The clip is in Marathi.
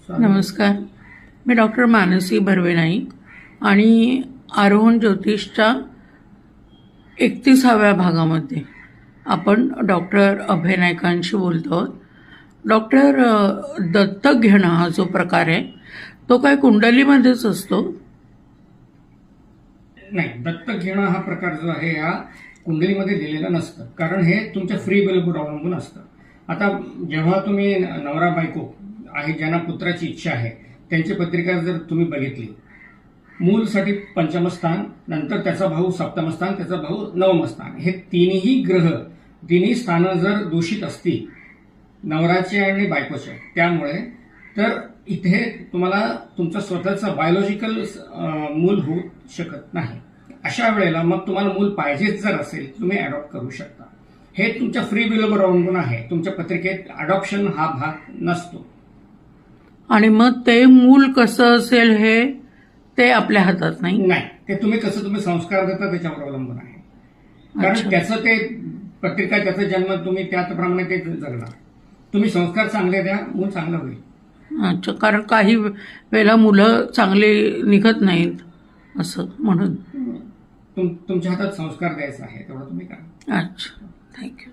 नमस्कार, मी डॉक्टर मानसी बर्वे नाईक आणि आरोहण ज्योतिषच्या 31व्या भागामध्ये आपण डॉक्टर अभय नाईकांशी बोलतो आहोत. डॉक्टर, दत्तक घेणं हा जो प्रकार आहे तो काय कुंडलीमध्येच असतो? नाही, दत्तक घेणं हा प्रकार जो आहे हा कुंडलीमध्ये दिलेला नसतं, कारण हे तुमच्या फ्री विलवर अवलंबून असतं. आता जेव्हा तुम्ही नवरा बायको आहे ज्यांना पुत्राची इच्छा आहे त्यांची पत्रिका जर तुम्ही बघितली, मूलसाठी पंचम स्थान, नंतर त्याचा भाऊ सप्तम स्थान, त्याचा भाऊ नवम स्थान, हे तिन्ही स्थानं जर दूषित असतील नवराचे आणि बायकोचे, त्यामुळे तर इथे तुम्हाला तुमचं स्वतःचं बायोलॉजिकल मूल होऊ शकत नाही. अशा वेळेला मग तुम्हाला मूल पाहिजेच जर असेल तुम्ही अडॉप्ट करू शकता. हे तुमच्या फ्री विलवर अवलंबून आहे. तुमच्या पत्रिकेत अडॉप्शन हा भाग नसतो. आणि मग ते मूल कसं असेल हे ते आपल्या हातात नाही. ते तुम्ही संस्कार देता त्याच्यावर अवलंबून आहे. कारण त्याचं ते पत्रिका, त्याचा जन्म तुम्ही त्याप्रमाणे ते जगणार. तुम्ही संस्कार चांगले द्या, मूल चांगलं होईल. अच्छा, कारण काही वेळेला मुलं चांगली निघत नाहीत असं, म्हणून तुमच्या हातात संस्कार द्यायचा आहे तेवढं तुम्ही करा. अच्छा, थँक्यू.